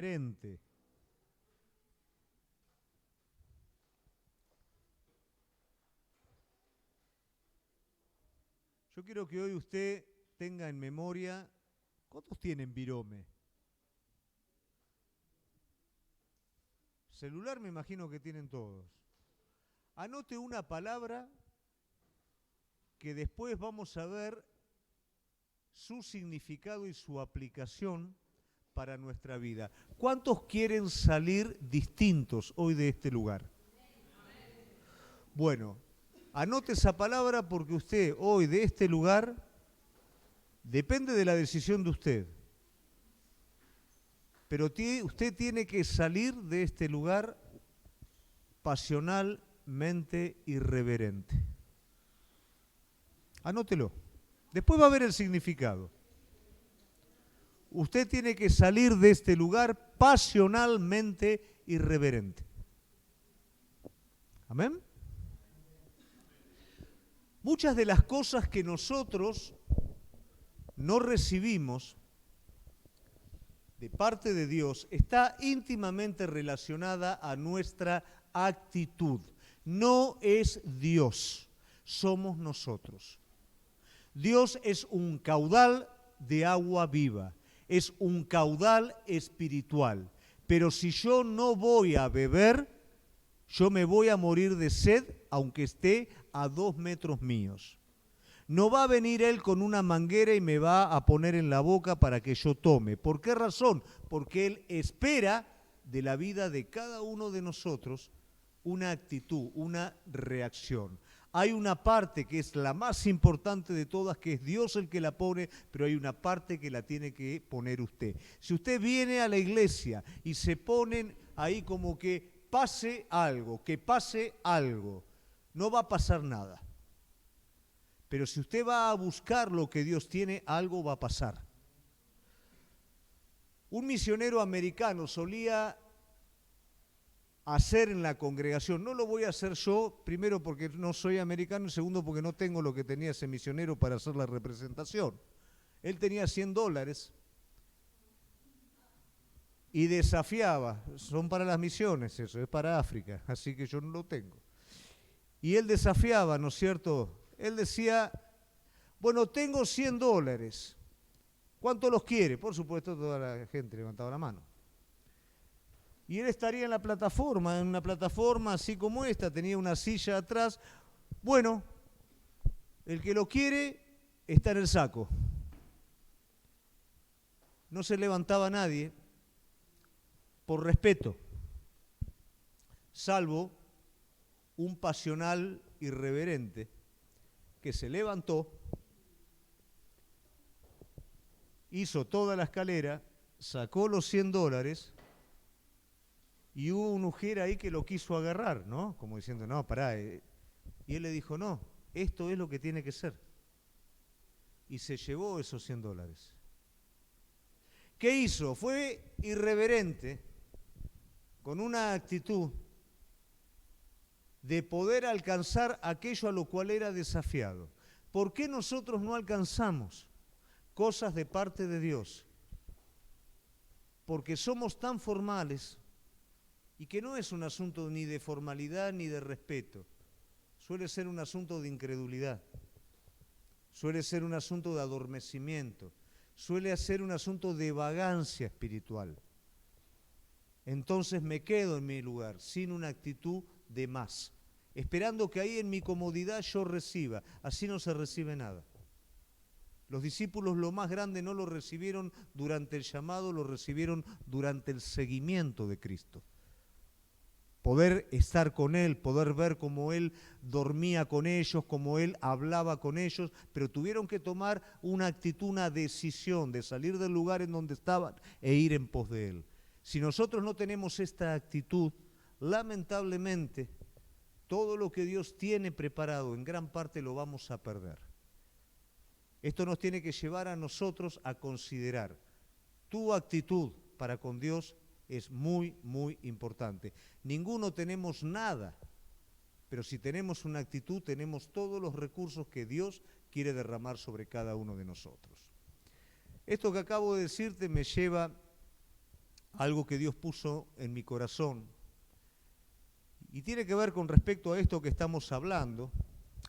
Frente. Yo quiero que hoy usted tenga en memoria, ¿cuántos tienen virome? Celular me imagino que tienen todos. Anote una palabra que después vamos a ver su significado y su aplicación para nuestra vida. ¿Cuántos quieren salir distintos hoy de este lugar? Bueno, anote esa palabra porque usted hoy de este lugar depende de la decisión de usted. Pero usted tiene que salir de este lugar pasionalmente irreverente. Anótelo. Después va a ver el significado. Usted tiene que salir de este lugar pasionalmente irreverente. ¿Amén? Muchas de las cosas que nosotros no recibimos de parte de Dios está íntimamente relacionada a nuestra actitud. No es Dios, somos nosotros. Dios es un caudal de agua viva, es un caudal espiritual. Pero si yo no voy a beber, yo me voy a morir de sed, aunque esté a 2 metros míos. No va a venir Él con una manguera y me va a poner en la boca para que yo tome. ¿Por qué razón? Porque Él espera de la vida de cada uno de nosotros una actitud, una reacción. Hay una parte que es la más importante de todas, que es Dios el que la pone, pero hay una parte que la tiene que poner usted. Si usted viene a la iglesia y se ponen ahí como que pase algo, no va a pasar nada. Pero si usted va a buscar lo que Dios tiene, algo va a pasar. Un misionero americano solía hacer en la congregación, no lo voy a hacer yo, primero porque no soy americano y segundo porque no tengo lo que tenía ese misionero para hacer la representación. Él tenía $100 y desafiaba, son para las misiones eso, es para África, así que yo no lo tengo. Y él desafiaba, ¿no es cierto? Él decía, bueno, tengo $100, ¿cuánto los quiere? Por supuesto, toda la gente levantaba la mano. Y él estaría en la plataforma, en una plataforma así como esta, tenía una silla atrás. Bueno, el que lo quiere está en el saco. No se levantaba nadie por respeto, salvo un pasional irreverente que se levantó, hizo toda la escalera, sacó los $100 y hubo una mujer ahí que lo quiso agarrar, ¿no? Como diciendo, no, pará. Y él le dijo, no, esto es lo que tiene que ser. Y se llevó esos $100. ¿Qué hizo? Fue irreverente, con una actitud de poder alcanzar aquello a lo cual era desafiado. ¿Por qué nosotros no alcanzamos cosas de parte de Dios? Porque somos tan formales y que no es un asunto ni de formalidad ni de respeto. Suele ser un asunto de incredulidad, suele ser un asunto de adormecimiento, suele ser un asunto de vagancia espiritual. Entonces me quedo en mi lugar, sin una actitud de más, esperando que ahí en mi comodidad yo reciba. Así no se recibe nada. Los discípulos lo más grande no lo recibieron durante el llamado, lo recibieron durante el seguimiento de Cristo. Poder estar con Él, poder ver cómo Él dormía con ellos, cómo Él hablaba con ellos, pero tuvieron que tomar una actitud, una decisión de salir del lugar en donde estaban e ir en pos de Él. Si nosotros no tenemos esta actitud, lamentablemente, todo lo que Dios tiene preparado en gran parte lo vamos a perder. Esto nos tiene que llevar a nosotros a considerar tu actitud para con Dios es muy, muy importante. Ninguno tenemos nada, pero si tenemos una actitud, tenemos todos los recursos que Dios quiere derramar sobre cada uno de nosotros. Esto que acabo de decirte me lleva algo que Dios puso en mi corazón y tiene que ver con respecto a esto que estamos hablando,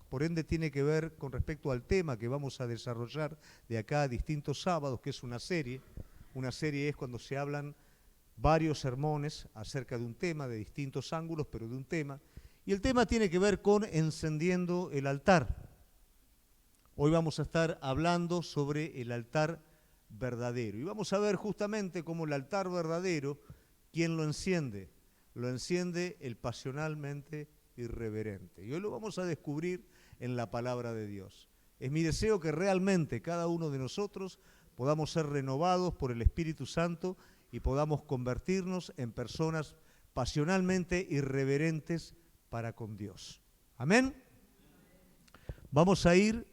por ende tiene que ver con respecto al tema que vamos a desarrollar de acá a distintos sábados, que es una serie. Una serie es cuando se hablan varios sermones acerca de un tema, de distintos ángulos, pero de un tema. Y el tema tiene que ver con encendiendo el altar. Hoy vamos a estar hablando sobre el altar verdadero. Y vamos a ver justamente cómo el altar verdadero, ¿quién lo enciende? Lo enciende el pasionalmente irreverente. Y hoy lo vamos a descubrir en la palabra de Dios. Es mi deseo que realmente cada uno de nosotros podamos ser renovados por el Espíritu Santo y podamos convertirnos en personas pasionalmente irreverentes para con Dios. Amén. Vamos a ir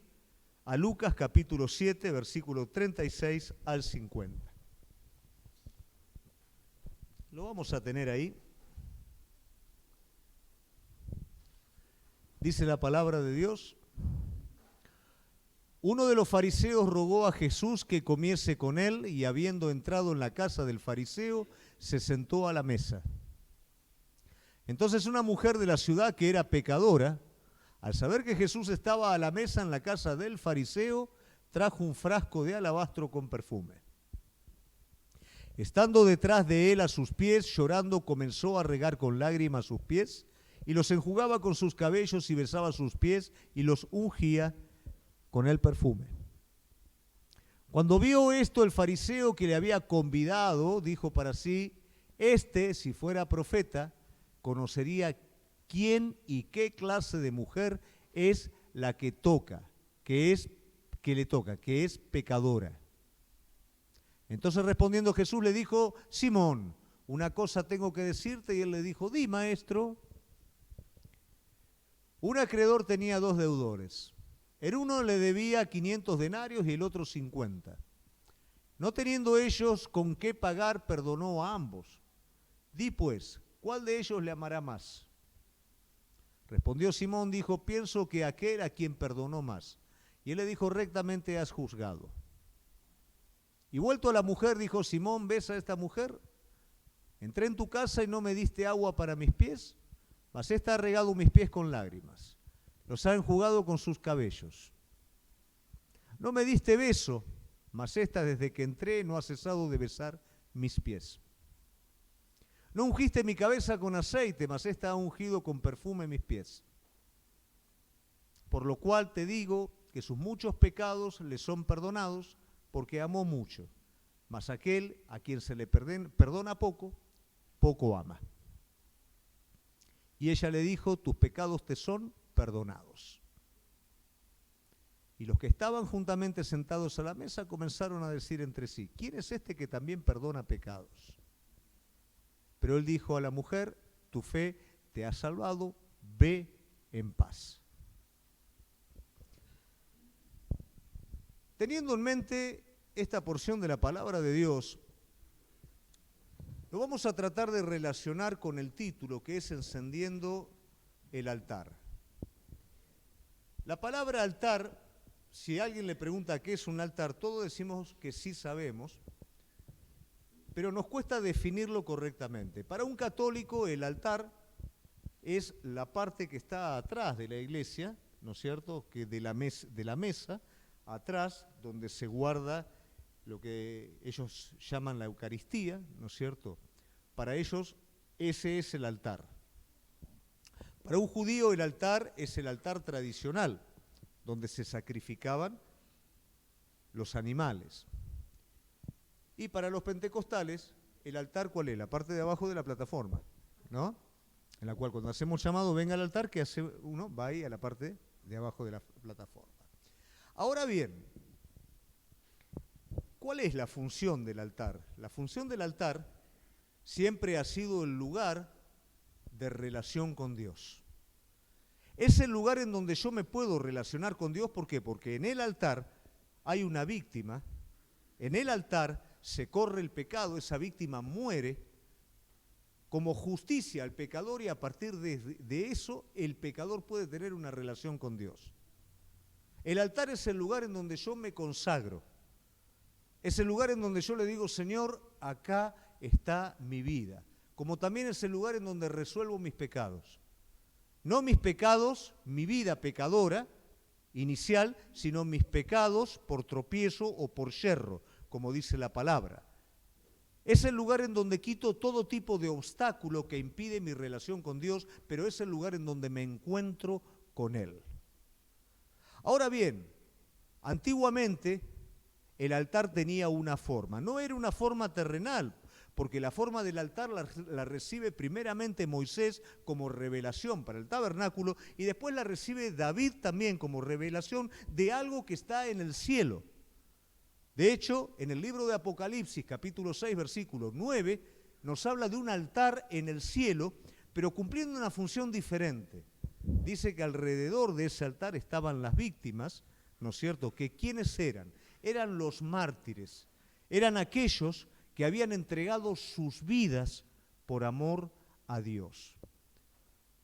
a Lucas capítulo 7, versículo 36 al 50. Lo vamos a tener ahí. Dice la palabra de Dios: uno de los fariseos rogó a Jesús que comiese con él, y habiendo entrado en la casa del fariseo, se sentó a la mesa. Entonces una mujer de la ciudad, que era pecadora, al saber que Jesús estaba a la mesa en la casa del fariseo, trajo un frasco de alabastro con perfume. Estando detrás de él a sus pies, llorando, comenzó a regar con lágrimas sus pies, y los enjugaba con sus cabellos y besaba sus pies y los ungía con el perfume. Cuando vio esto, el fariseo que le había convidado dijo para sí: si fuera profeta, conocería quién y qué clase de mujer es la que que es pecadora. Entonces respondiendo Jesús le dijo: Simón, una cosa tengo que decirte. Y él le dijo: di, maestro. Un acreedor tenía 2 deudores. El uno le debía 500 denarios y el otro 50. No teniendo ellos con qué pagar, perdonó a ambos. Di pues, ¿cuál de ellos le amará más? Respondió Simón, dijo: pienso que aquel a quien perdonó más. Y él le dijo: rectamente has juzgado. Y vuelto a la mujer, dijo Simón: ¿ves a esta mujer? Entré en tu casa y no me diste agua para mis pies, mas ésta ha regado mis pies con lágrimas, los ha enjugado con sus cabellos. No me diste beso, mas ésta desde que entré no ha cesado de besar mis pies. No ungiste mi cabeza con aceite, mas ésta ha ungido con perfume mis pies. Por lo cual te digo que sus muchos pecados le son perdonados, porque amó mucho. Mas aquel a quien se le perdona poco, poco ama. Y ella le dijo: tus pecados te son perdonados. Y los que estaban juntamente sentados a la mesa comenzaron a decir entre sí: ¿quién es este que también perdona pecados? Pero él dijo a la mujer: tu fe te ha salvado, ve en paz. Teniendo en mente esta porción de la palabra de Dios, lo vamos a tratar de relacionar con el título, que es encendiendo el altar. La palabra altar, si alguien le pregunta qué es un altar, todos decimos que sí sabemos, pero nos cuesta definirlo correctamente. Para un católico, el altar es la parte que está atrás de la iglesia, ¿no es cierto?, que de la mesa, atrás, donde se guarda lo que ellos llaman la Eucaristía, ¿no es cierto? Para ellos ese es el altar. Para un judío el altar es el altar tradicional, donde se sacrificaban los animales. Y para los pentecostales, el altar, ¿cuál es? La parte de abajo de la plataforma, ¿no? En la cual cuando hacemos llamado, venga al altar, que hace uno, va ahí a la parte de abajo de la plataforma. Ahora bien, ¿cuál es la función del altar? La función del altar siempre ha sido el lugar de relación con Dios. Es el lugar en donde yo me puedo relacionar con Dios. ¿Por qué? Porque en el altar hay una víctima, en el altar se corre el pecado, esa víctima muere como justicia al pecador, y a partir de eso el pecador puede tener una relación con Dios. El altar es el lugar en donde yo me consagro. Es el lugar en donde yo le digo: Señor, acá está mi vida, como también es el lugar en donde resuelvo mis pecados. No mis pecados, mi vida pecadora inicial, sino mis pecados por tropiezo o por yerro, como dice la palabra. Es el lugar en donde quito todo tipo de obstáculo que impide mi relación con Dios, pero es el lugar en donde me encuentro con Él. Ahora bien, antiguamente el altar tenía una forma, no era una forma terrenal, porque la forma del altar la recibe primeramente Moisés como revelación para el tabernáculo y después la recibe David también como revelación de algo que está en el cielo. De hecho, en el libro de Apocalipsis, capítulo 6, versículo 9, nos habla de un altar en el cielo, pero cumpliendo una función diferente. Dice que alrededor de ese altar estaban las víctimas, ¿no es cierto? Que ¿quiénes eran? Eran los mártires, eran aquellos que habían entregado sus vidas por amor a Dios.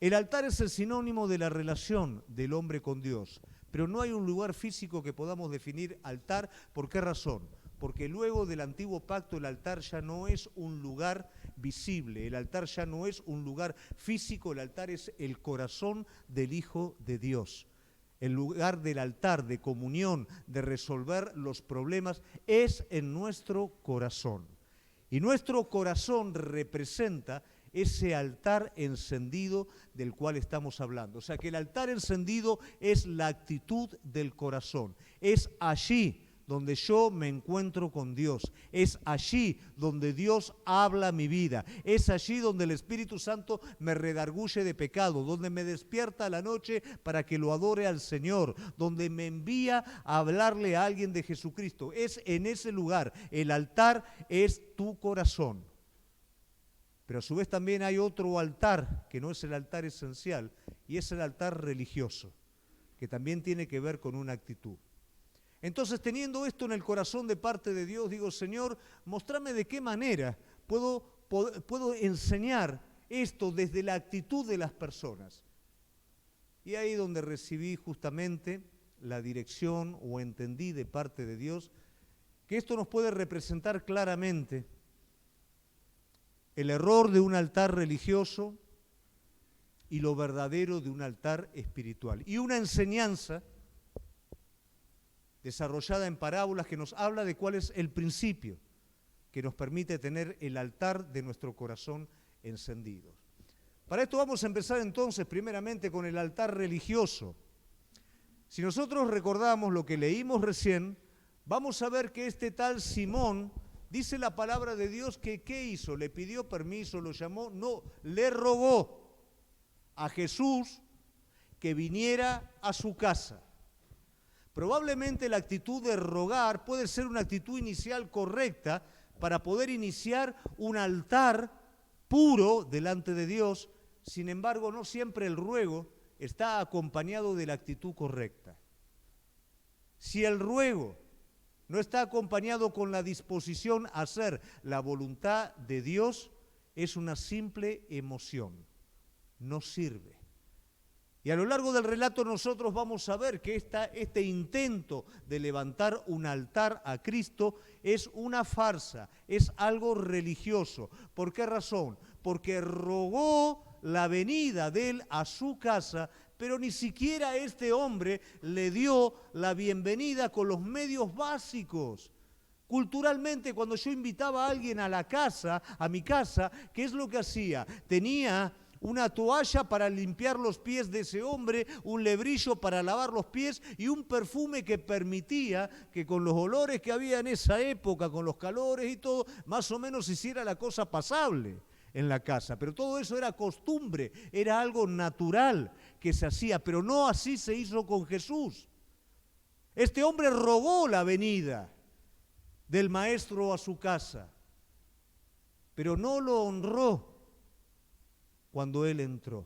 El altar es el sinónimo de la relación del hombre con Dios, pero no hay un lugar físico que podamos definir altar. ¿Por qué razón? Porque luego del antiguo pacto el altar ya no es un lugar visible, el altar ya no es un lugar físico, el altar es el corazón del Hijo de Dios. El lugar del altar, de comunión, de resolver los problemas, es en nuestro corazón. Y nuestro corazón representa ese altar encendido del cual estamos hablando. O sea que el altar encendido es la actitud del corazón. Es allí donde yo me encuentro con Dios. Es allí donde Dios habla mi vida. Es allí donde el Espíritu Santo me redarguye de pecado, donde me despierta a la noche para que lo adore al Señor, donde me envía a hablarle a alguien de Jesucristo. Es en ese lugar. El altar es tu corazón. Pero a su vez también hay otro altar, que no es el altar esencial, y es el altar religioso, que también tiene que ver con una actitud. Entonces, teniendo esto en el corazón de parte de Dios, digo, Señor, mostrame de qué manera puedo enseñar esto desde la actitud de las personas. Y ahí donde recibí justamente la dirección o entendí de parte de Dios que esto nos puede representar claramente el error de un altar religioso y lo verdadero de un altar espiritual. Y una enseñanza desarrollada en parábolas que nos habla de cuál es el principio que nos permite tener el altar de nuestro corazón encendido. Para esto vamos a empezar entonces primeramente con el altar religioso. Si nosotros recordamos lo que leímos recién, vamos a ver que este tal Simón, dice la palabra de Dios que ¿qué hizo? ¿Le pidió permiso? ¿Lo llamó? No, le rogó a Jesús que viniera a su casa. Probablemente la actitud de rogar puede ser una actitud inicial correcta para poder iniciar un altar puro delante de Dios. Sin embargo, no siempre el ruego está acompañado de la actitud correcta. Si el ruego no está acompañado con la disposición a hacer la voluntad de Dios, es una simple emoción, no sirve. Y a lo largo del relato nosotros vamos a ver que este intento de levantar un altar a Cristo es una farsa, es algo religioso. ¿Por qué razón? Porque rogó la venida de él a su casa, pero ni siquiera este hombre le dio la bienvenida con los medios básicos. Culturalmente, cuando yo invitaba a alguien a la casa, a mi casa, ¿qué es lo que hacía? Tenía una toalla para limpiar los pies de ese hombre, un lebrillo para lavar los pies y un perfume que permitía que con los olores que había en esa época, con los calores y todo, más o menos hiciera la cosa pasable en la casa. Pero todo eso era costumbre, era algo natural que se hacía, pero no así se hizo con Jesús. Este hombre rogó la venida del maestro a su casa, pero no lo honró cuando él entró.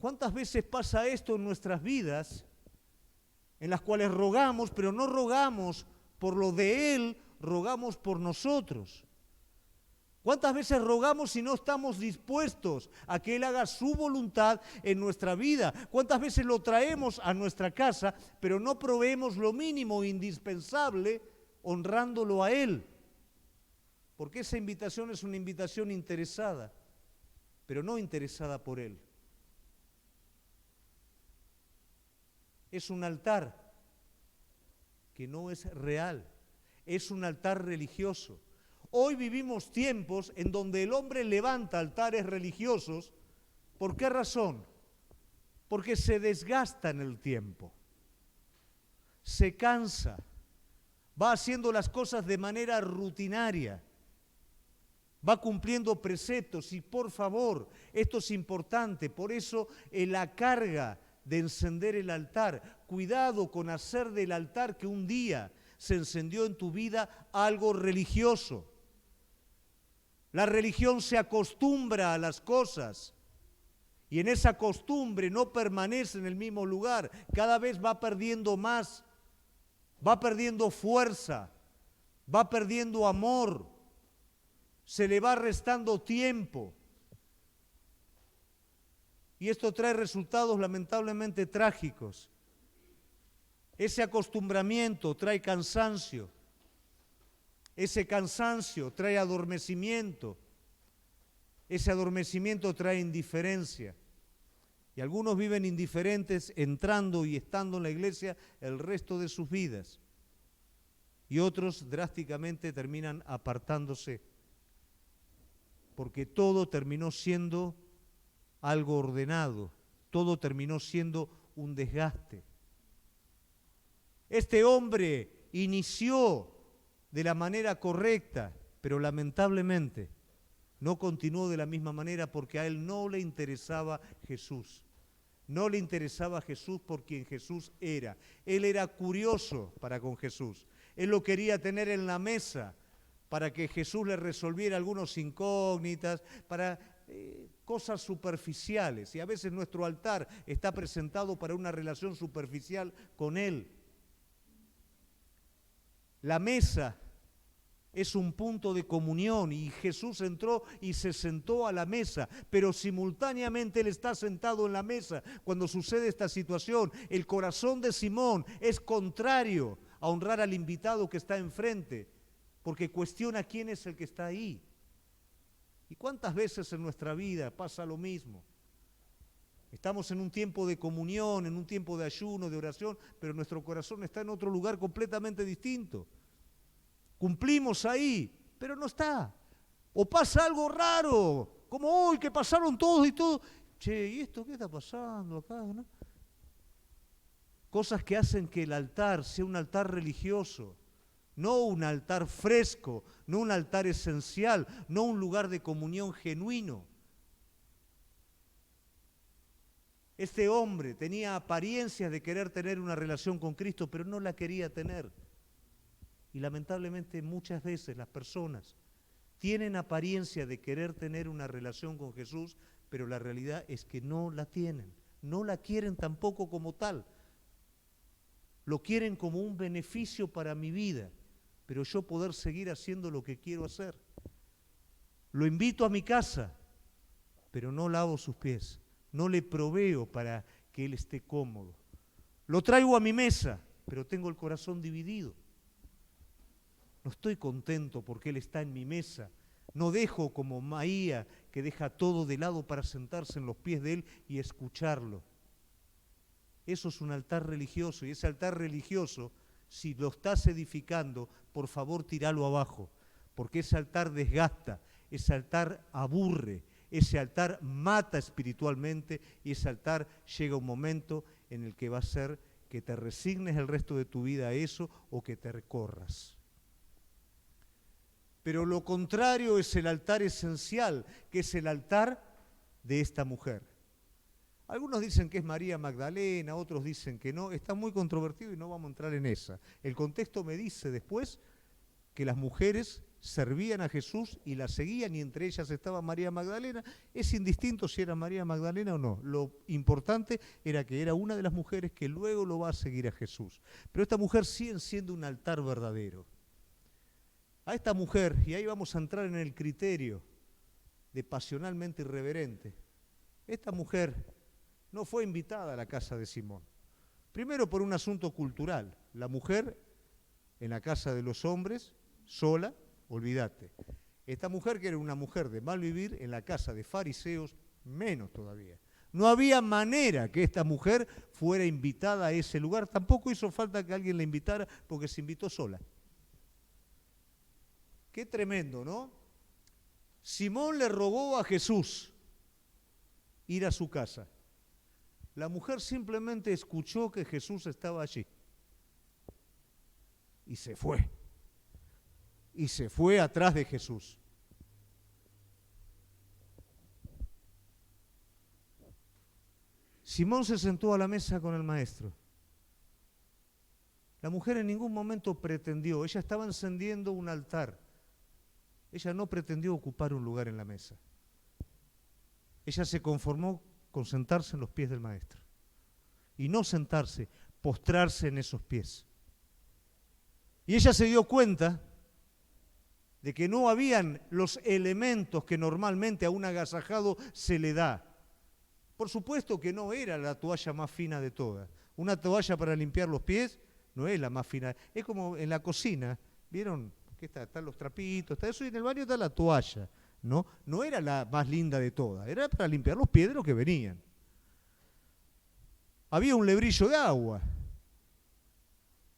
¿Cuántas veces pasa esto en nuestras vidas, en las cuales rogamos, pero no rogamos por lo de él, rogamos por nosotros? ¿Cuántas veces rogamos y no estamos dispuestos a que él haga su voluntad en nuestra vida? ¿Cuántas veces lo traemos a nuestra casa, pero no proveemos lo mínimo indispensable honrándolo a él? Porque esa invitación es una invitación interesada, pero no interesada por Él. Es un altar que no es real, es un altar religioso. Hoy vivimos tiempos en donde el hombre levanta altares religiosos. ¿Por qué razón? Porque se desgasta en el tiempo, se cansa, va haciendo las cosas de manera rutinaria, va cumpliendo preceptos y por favor, esto es importante, por eso la carga de encender el altar, cuidado con hacer del altar que un día se encendió en tu vida algo religioso. La religión se acostumbra a las cosas y en esa costumbre no permanece en el mismo lugar, cada vez va perdiendo más, va perdiendo fuerza, va perdiendo amor, se le va restando tiempo. Y esto trae resultados lamentablemente trágicos. Ese acostumbramiento trae cansancio. Ese cansancio trae adormecimiento. Ese adormecimiento trae indiferencia. Y algunos viven indiferentes entrando y estando en la iglesia el resto de sus vidas. Y otros drásticamente terminan apartándose. Porque todo terminó siendo algo ordenado. Todo terminó siendo un desgaste. Este hombre inició de la manera correcta, pero lamentablemente no continuó de la misma manera porque a él no le interesaba Jesús. No le interesaba Jesús por quien Jesús era. Él era curioso para con Jesús. Él lo quería tener en la mesa para que Jesús le resolviera algunas incógnitas, para cosas superficiales. Y a veces nuestro altar está presentado para una relación superficial con Él. La mesa es un punto de comunión y Jesús entró y se sentó a la mesa, pero simultáneamente Él está sentado en la mesa. Cuando sucede esta situación, el corazón de Simón es contrario a honrar al invitado que está enfrente, porque cuestiona quién es el que está ahí. ¿Y cuántas veces en nuestra vida pasa lo mismo? Estamos en un tiempo de comunión, en un tiempo de ayuno, de oración, pero nuestro corazón está en otro lugar completamente distinto. Cumplimos ahí, pero no está. O pasa algo raro, como hoy que pasaron todos y todo. Che, ¿y esto qué está pasando acá? ¿No? Cosas que hacen que el altar sea un altar religioso, no un altar fresco, no un altar esencial, no un lugar de comunión genuino. Este hombre tenía apariencias de querer tener una relación con Cristo, pero no la quería tener. Y lamentablemente muchas veces las personas tienen apariencia de querer tener una relación con Jesús, pero la realidad es que no la tienen, no la quieren tampoco como tal. Lo quieren como un beneficio para mi vida, pero yo poder seguir haciendo lo que quiero hacer. Lo invito a mi casa, pero no lavo sus pies. No le proveo para que él esté cómodo. Lo traigo a mi mesa, pero tengo el corazón dividido. No estoy contento porque él está en mi mesa. No dejo como Maía que deja todo de lado para sentarse en los pies de él y escucharlo. Eso es un altar religioso y ese altar religioso, si lo estás edificando, por favor tíralo abajo, porque ese altar desgasta, ese altar aburre, ese altar mata espiritualmente y ese altar llega un momento en el que va a ser que te resignes el resto de tu vida a eso o que te recorras. Pero lo contrario es el altar esencial, que es el altar de esta mujer. Algunos dicen que es María Magdalena, otros dicen que no. Está muy controvertido y no vamos a entrar en esa. El contexto me dice después que las mujeres servían a Jesús y la seguían y entre ellas estaba María Magdalena. Es indistinto si era María Magdalena o no. Lo importante era que era una de las mujeres que luego lo va a seguir a Jesús. Pero esta mujer sigue siendo un altar verdadero. A esta mujer, y ahí vamos a entrar en el criterio de pasionalmente irreverente, esta mujer no fue invitada a la casa de Simón. Primero por un asunto cultural. La mujer en la casa de los hombres, sola, olvídate. Esta mujer, que era una mujer de mal vivir, en la casa de fariseos, menos todavía. No había manera que esta mujer fuera invitada a ese lugar. Tampoco hizo falta que alguien la invitara porque se invitó sola. Qué tremendo, ¿no? Simón le rogó a Jesús ir a su casa. La mujer simplemente escuchó que Jesús estaba allí. Y se fue. Y se fue atrás de Jesús. Simón se sentó a la mesa con el maestro. La mujer en ningún momento pretendió, ella estaba encendiendo un altar. Ella no pretendió ocupar un lugar en la mesa. Ella se conformó con sentarse en los pies del maestro. Y no sentarse, postrarse en esos pies. Y ella se dio cuenta de que no habían los elementos que normalmente a un agasajado se le da. Por supuesto que no era la toalla más fina de todas. Una toalla para limpiar los pies no es la más fina. Es como en la cocina, ¿vieron? Que están los trapitos, está eso, y en el baño está la toalla, ¿no? No era la más linda de todas, era para limpiar los pies de los que venían. Había un lebrillo de agua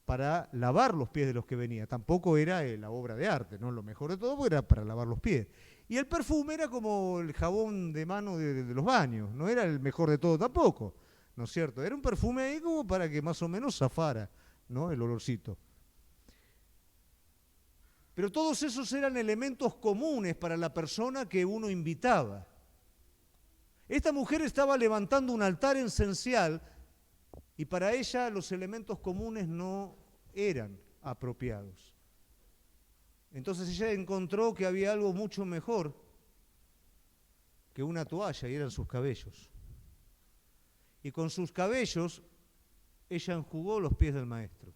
para lavar los pies de los que venían. Tampoco era la obra de arte, ¿no? Lo mejor de todo porque era para lavar los pies. Y el perfume era como el jabón de mano de los baños, no era el mejor de todo tampoco, ¿no es cierto? Era un perfume ahí como para que más o menos zafara, ¿no? El olorcito. Pero todos esos eran elementos comunes para la persona que uno invitaba. Esta mujer estaba levantando un altar esencial y para ella los elementos comunes no eran apropiados. Entonces ella encontró que había algo mucho mejor que una toalla y eran sus cabellos. Y con sus cabellos ella enjugó los pies del maestro.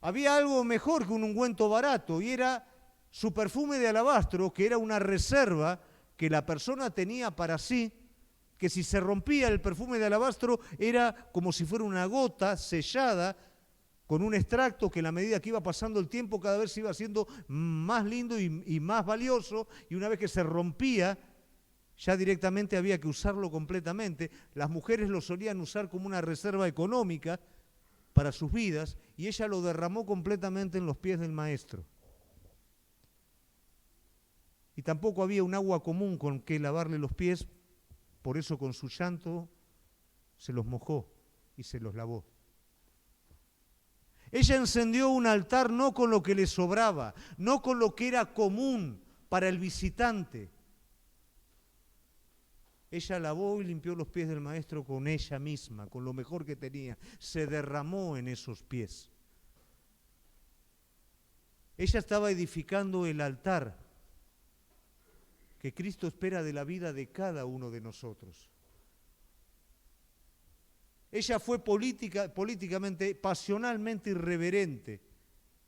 Había algo mejor que un ungüento barato y era su perfume de alabastro, que era una reserva que la persona tenía para sí, que si se rompía el perfume de alabastro era como si fuera una gota sellada con un extracto que a la medida que iba pasando el tiempo cada vez se iba haciendo más lindo y más valioso, y una vez que se rompía ya directamente había que usarlo completamente. Las mujeres lo solían usar como una reserva económica para sus vidas, y ella lo derramó completamente en los pies del maestro. Y tampoco había un agua común con que lavarle los pies, por eso con su llanto se los mojó y se los lavó. Ella encendió un altar no con lo que le sobraba, no con lo que era común para el visitante. Ella lavó y limpió los pies del maestro con ella misma, con lo mejor que tenía. Se derramó en esos pies. Ella estaba edificando el altar que Cristo espera de la vida de cada uno de nosotros. Ella fue políticamente, pasionalmente irreverente,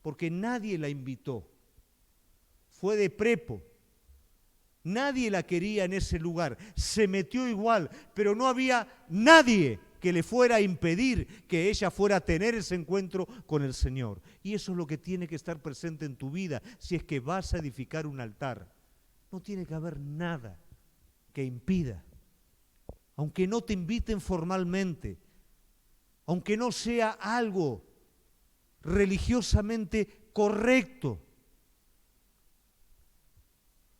porque nadie la invitó. Fue de prepo. Nadie la quería en ese lugar, se metió igual, pero no había nadie que le fuera a impedir que ella fuera a tener ese encuentro con el Señor. Y eso es lo que tiene que estar presente en tu vida si es que vas a edificar un altar. No tiene que haber nada que impida, aunque no te inviten formalmente, aunque no sea algo religiosamente correcto.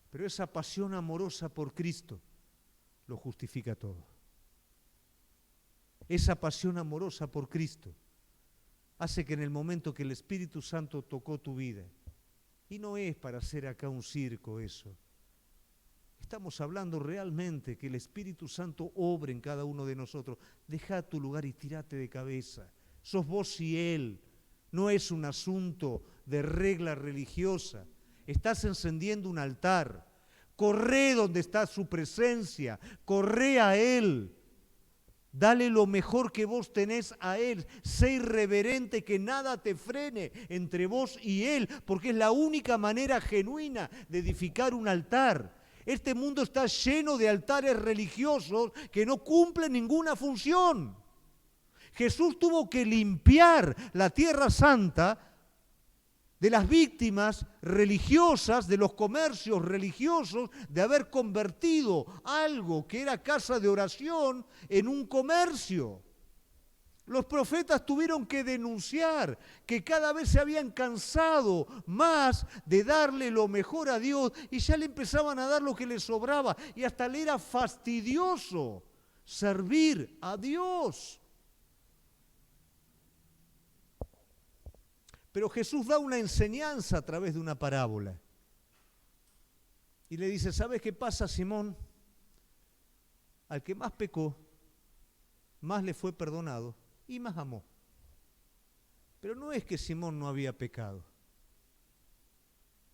Pero esa pasión amorosa por Cristo lo justifica todo. Esa pasión amorosa por Cristo hace que en el momento que el Espíritu Santo tocó tu vida, y no es para hacer acá un circo eso, estamos hablando realmente que el Espíritu Santo obre en cada uno de nosotros. Deja tu lugar y tírate de cabeza. Sos vos y Él. No es un asunto de regla religiosa. Estás encendiendo un altar. Corre donde está su presencia. Corre a Él. Dale lo mejor que vos tenés a Él. Sé irreverente, que nada te frene entre vos y Él, porque es la única manera genuina de edificar un altar. Este mundo está lleno de altares religiosos que no cumplen ninguna función. Jesús tuvo que limpiar la Tierra Santa de las víctimas religiosas, de los comercios religiosos, de haber convertido algo que era casa de oración en un comercio. Los profetas tuvieron que denunciar que cada vez se habían cansado más de darle lo mejor a Dios y ya le empezaban a dar lo que les sobraba y hasta le era fastidioso servir a Dios. Pero Jesús da una enseñanza a través de una parábola. Y le dice, ¿sabes qué pasa, Simón? Al que más pecó, más le fue perdonado y más amó. Pero no es que Simón no había pecado.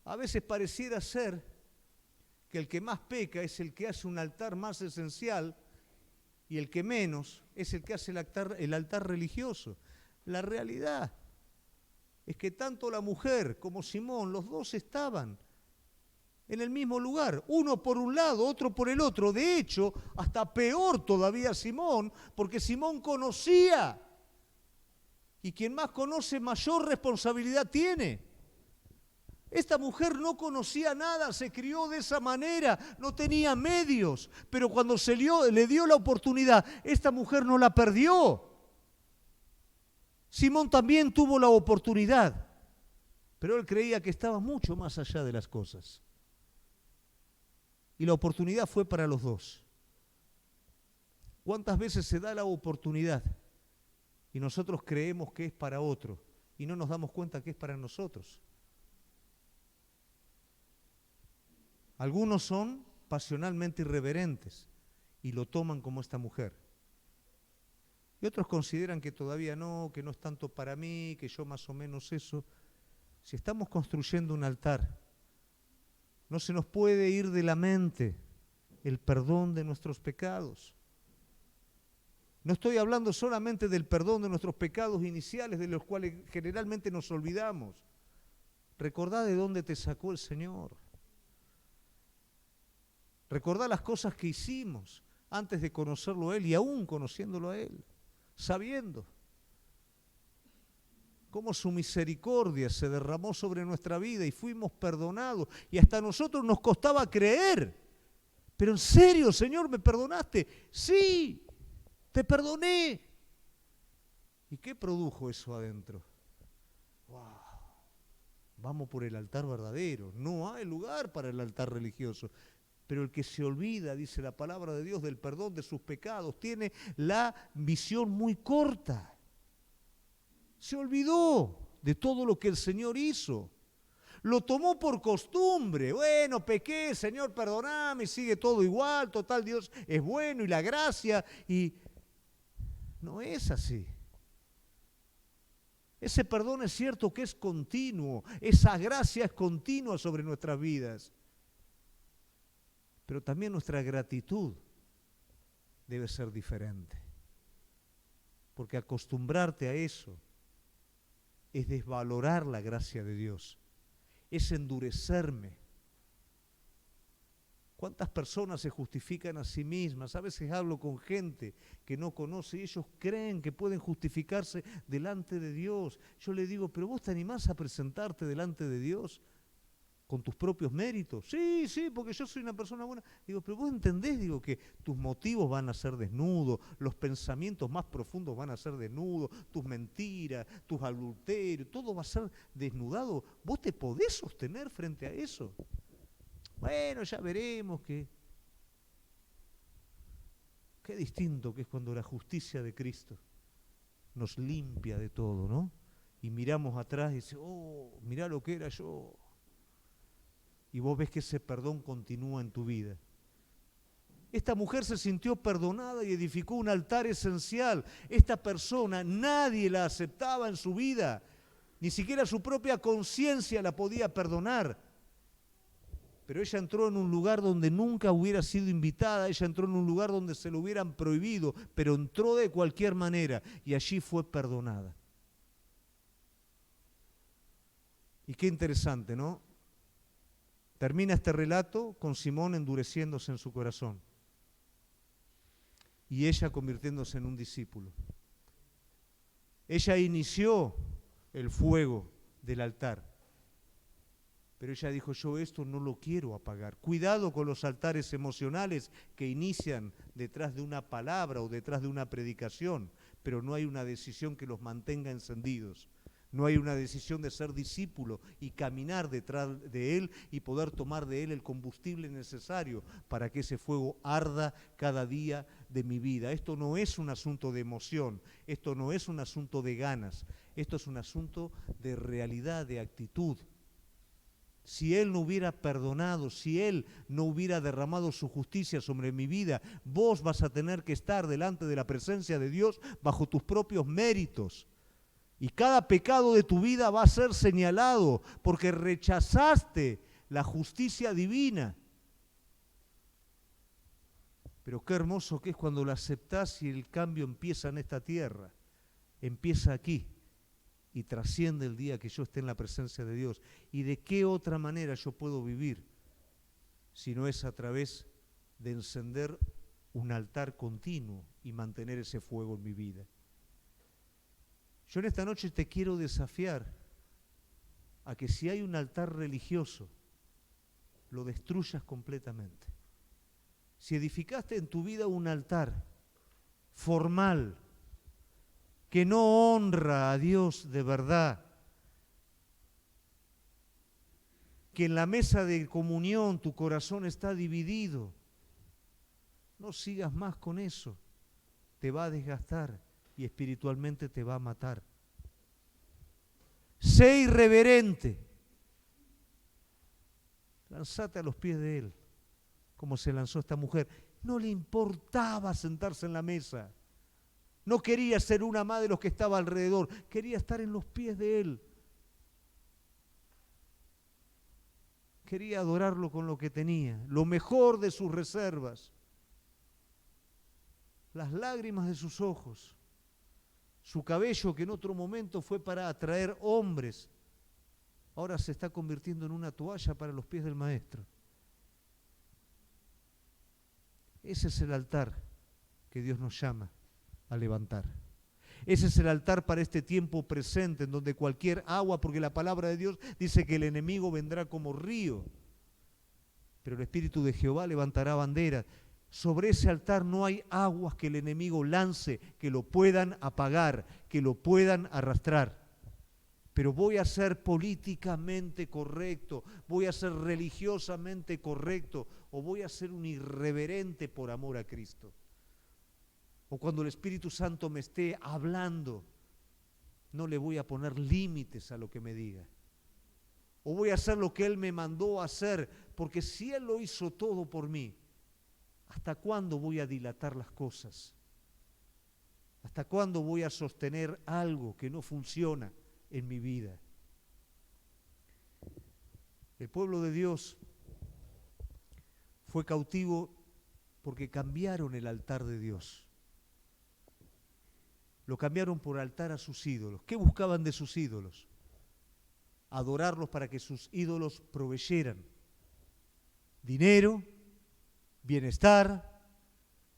A veces pareciera ser que el que más peca es el que hace un altar más esencial y el que menos es el que hace el altar religioso. La realidad es que tanto la mujer como Simón, los dos estaban en el mismo lugar, uno por un lado, otro por el otro. De hecho, hasta peor todavía Simón, porque Simón conocía. Y quien más conoce, mayor responsabilidad tiene. Esta mujer no conocía nada, se crió de esa manera, no tenía medios, pero cuando le dio la oportunidad, esta mujer no la perdió. Simón también tuvo la oportunidad, pero él creía que estaba mucho más allá de las cosas. Y la oportunidad fue para los dos. ¿Cuántas veces se da la oportunidad y nosotros creemos que es para otro y no nos damos cuenta que es para nosotros? Algunos son pasionalmente irreverentes y lo toman como esta mujer. Y otros consideran que todavía no, que no es tanto para mí, que yo más o menos eso. Si estamos construyendo un altar, no se nos puede ir de la mente el perdón de nuestros pecados. No estoy hablando solamente del perdón de nuestros pecados iniciales, de los cuales generalmente nos olvidamos. Recordá de dónde te sacó el Señor. Recordá las cosas que hicimos antes de conocerlo a Él y aún conociéndolo a Él. Sabiendo cómo su misericordia se derramó sobre nuestra vida y fuimos perdonados y hasta a nosotros nos costaba creer. Pero en serio, Señor, ¿me perdonaste? Sí, te perdoné. ¿Y qué produjo eso adentro? ¡Wow! Vamos por el altar verdadero. No hay lugar para el altar religioso. Pero el que se olvida, dice la palabra de Dios, del perdón de sus pecados, tiene la visión muy corta. Se olvidó de todo lo que el Señor hizo. Lo tomó por costumbre. Bueno, pequé, Señor, perdoname, sigue todo igual, total, Dios es bueno y la gracia. Y no es así. Ese perdón es cierto que es continuo, esa gracia es continua sobre nuestras vidas. Pero también nuestra gratitud debe ser diferente. Porque acostumbrarte a eso es desvalorar la gracia de Dios, es endurecerme. ¿Cuántas personas se justifican a sí mismas? A veces hablo con gente que no conoce y ellos creen que pueden justificarse delante de Dios. Yo le digo, ¿pero vos te animás a presentarte delante de Dios con tus propios méritos? Sí, sí, porque yo soy una persona buena. Digo, pero vos entendés, digo, que tus motivos van a ser desnudos, los pensamientos más profundos van a ser desnudos, tus mentiras, tus adulterios, todo va a ser desnudado. ¿Vos te podés sostener frente a eso? Bueno, ya veremos que... Qué distinto que es cuando la justicia de Cristo nos limpia de todo, ¿no? Y miramos atrás y decimos, oh, mirá lo que era yo. Y vos ves que ese perdón continúa en tu vida. Esta mujer se sintió perdonada y edificó un altar esencial. Esta persona, nadie la aceptaba en su vida. Ni siquiera su propia conciencia la podía perdonar. Pero ella entró en un lugar donde nunca hubiera sido invitada. Ella entró en un lugar donde se lo hubieran prohibido. Pero entró de cualquier manera y allí fue perdonada. Y qué interesante, ¿no? Termina este relato con Simón endureciéndose en su corazón y ella convirtiéndose en un discípulo. Ella inició el fuego del altar Pero ella dijo, yo esto no lo quiero apagar. Cuidado con los altares emocionales que inician detrás de una palabra o detrás de una predicación, pero no hay una decisión que los mantenga encendidos. No hay una decisión de ser discípulo y caminar detrás de Él y poder tomar de Él el combustible necesario para que ese fuego arda cada día de mi vida. Esto no es un asunto de emoción, esto no es un asunto de ganas, esto es un asunto de realidad, de actitud. Si Él no hubiera perdonado, si Él no hubiera derramado su justicia sobre mi vida, vos vas a tener que estar delante de la presencia de Dios bajo tus propios méritos. Y cada pecado de tu vida va a ser señalado porque rechazaste la justicia divina. Pero qué hermoso que es cuando lo aceptás y el cambio empieza en esta tierra, empieza aquí. Y trasciende el día que yo esté en la presencia de Dios. ¿Y de qué otra manera yo puedo vivir si no es a través de encender un altar continuo y mantener ese fuego en mi vida? Yo en esta noche te quiero desafiar a que si hay un altar religioso, lo destruyas completamente. Si edificaste en tu vida un altar formal, que no honra a Dios de verdad, que en la mesa de comunión tu corazón está dividido, no sigas más con eso, te va a desgastar y espiritualmente te va a matar. Sé irreverente, lanzate a los pies de Él, como se lanzó esta mujer. No le importaba sentarse en la mesa. No quería ser una más de los que estaba alrededor, quería estar en los pies de Él. Quería adorarlo con lo que tenía, lo mejor de sus reservas, las lágrimas de sus ojos, su cabello que en otro momento fue para atraer hombres, ahora se está convirtiendo en una toalla para los pies del Maestro. Ese es el altar que Dios nos llama a levantar. Ese es el altar para este tiempo presente, en donde cualquier agua, porque la palabra de Dios dice que el enemigo vendrá como río, pero el Espíritu de Jehová levantará bandera. Sobre ese altar no hay aguas que el enemigo lance, que lo puedan apagar, que lo puedan arrastrar. Pero voy a ser políticamente correcto, voy a ser religiosamente correcto, o voy a ser un irreverente por amor a Cristo. O cuando el Espíritu Santo me esté hablando, no le voy a poner límites a lo que me diga. O voy a hacer lo que Él me mandó a hacer, porque si Él lo hizo todo por mí, ¿hasta cuándo voy a dilatar las cosas? ¿Hasta cuándo voy a sostener algo que no funciona en mi vida? El pueblo de Dios fue cautivo porque cambiaron el altar de Dios. Lo cambiaron por altar a sus ídolos. ¿Qué buscaban de sus ídolos? Adorarlos para que sus ídolos proveyeran dinero, bienestar.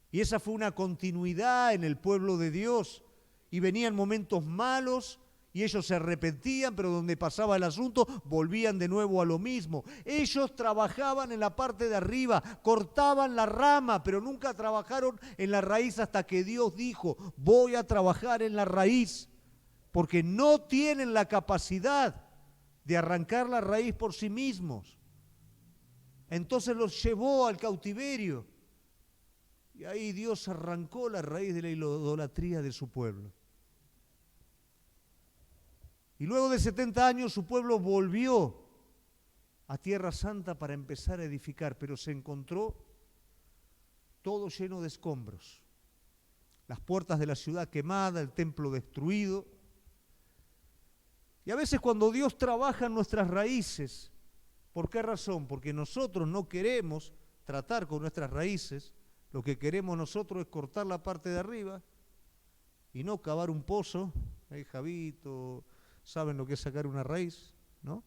Y esa fue una continuidad en el pueblo de Dios. Y venían momentos malos y ellos se arrepentían, pero donde pasaba el asunto volvían de nuevo a lo mismo. Ellos trabajaban en la parte de arriba, cortaban la rama, pero nunca trabajaron en la raíz hasta que Dios dijo, voy a trabajar en la raíz, porque no tienen la capacidad de arrancar la raíz por sí mismos. Entonces los llevó al cautiverio y ahí Dios arrancó la raíz de la idolatría de su pueblo. Y luego de 70 años su pueblo volvió a Tierra Santa para empezar a edificar, pero se encontró todo lleno de escombros. Las puertas de la ciudad quemadas, el templo destruido. Y a veces cuando Dios trabaja en nuestras raíces, ¿por qué razón? Porque nosotros no queremos tratar con nuestras raíces, lo que queremos nosotros es cortar la parte de arriba y no cavar un pozo. Javito, ¿saben lo que es sacar una raíz? ¿No?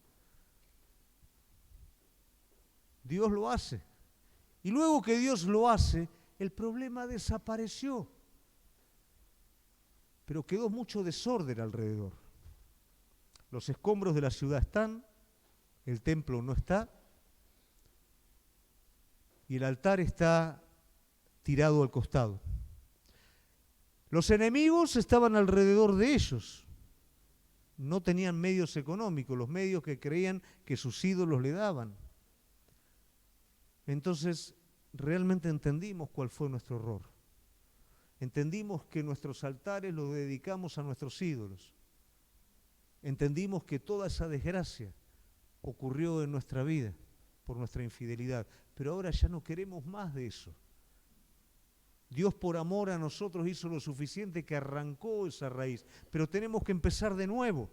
Dios lo hace. Y luego que Dios lo hace, el problema desapareció. Pero quedó mucho desorden alrededor. Los escombros de la ciudad están, el templo no está y el altar está tirado al costado. Los enemigos estaban alrededor de ellos. No tenían medios económicos, los medios que creían que sus ídolos le daban. Entonces, realmente entendimos cuál fue nuestro error. Entendimos que nuestros altares los dedicamos a nuestros ídolos. Entendimos que toda esa desgracia ocurrió en nuestra vida por nuestra infidelidad, pero ahora ya no queremos más de eso. Dios por amor a nosotros hizo lo suficiente que arrancó esa raíz, pero tenemos que empezar de nuevo.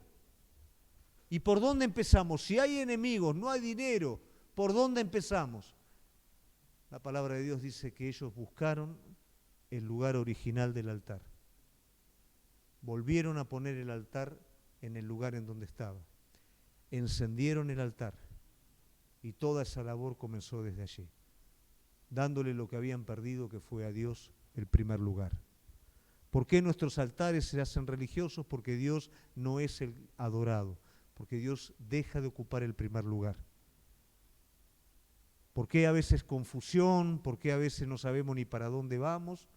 ¿Y por dónde empezamos? Si hay enemigos, no hay dinero, ¿por dónde empezamos? La palabra de Dios dice que ellos buscaron el lugar original del altar. Volvieron a poner el altar en el lugar en donde estaba. Encendieron el altar y toda esa labor comenzó desde allí, dándole lo que habían perdido, que fue a Dios el primer lugar. ¿Por qué nuestros altares se hacen religiosos? Porque Dios no es el adorado, porque Dios deja de ocupar el primer lugar. ¿Por qué a veces confusión? ¿Por qué a veces no sabemos ni para dónde vamos?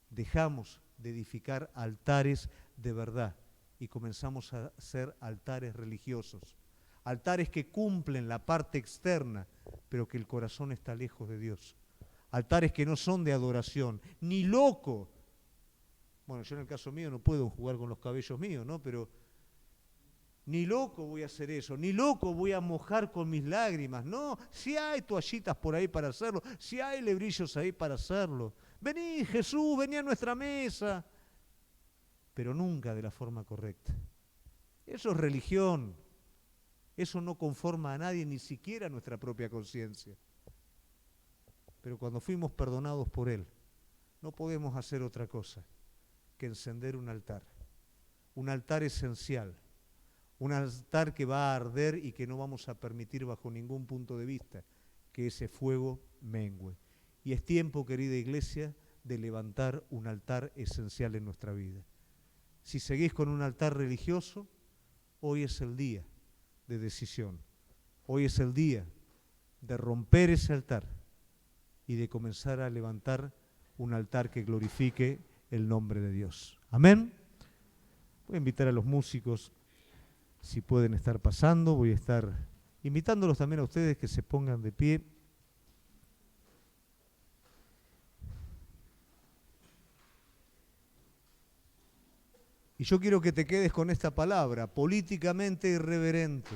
Dejamos de edificar altares de verdad y comenzamos a hacer altares religiosos. Altares que cumplen la parte externa, pero que el corazón está lejos de Dios. Altares que no son de adoración, ni loco. Bueno, yo en el caso mío no puedo jugar con los cabellos míos, ¿no? Pero ni loco voy a hacer eso, ni loco voy a mojar con mis lágrimas. No, si hay toallitas por ahí para hacerlo, si hay lebrillos ahí para hacerlo. Vení, Jesús, vení a nuestra mesa. Pero nunca de la forma correcta. Eso es religión. Eso no conforma a nadie, ni siquiera a nuestra propia conciencia. Pero cuando fuimos perdonados por Él, no podemos hacer otra cosa que encender un altar esencial, un altar que va a arder y que no vamos a permitir bajo ningún punto de vista que ese fuego mengüe. Y es tiempo, querida iglesia, de levantar un altar esencial en nuestra vida. Si seguís con un altar religioso, hoy es el día de decisión. Hoy es el día de romper ese altar y de comenzar a levantar un altar que glorifique el nombre de Dios. Amén. Voy a invitar a los músicos, si pueden estar pasando, voy a estar invitándolos también a ustedes que se pongan de pie. Y yo quiero que te quedes con esta palabra, políticamente irreverente.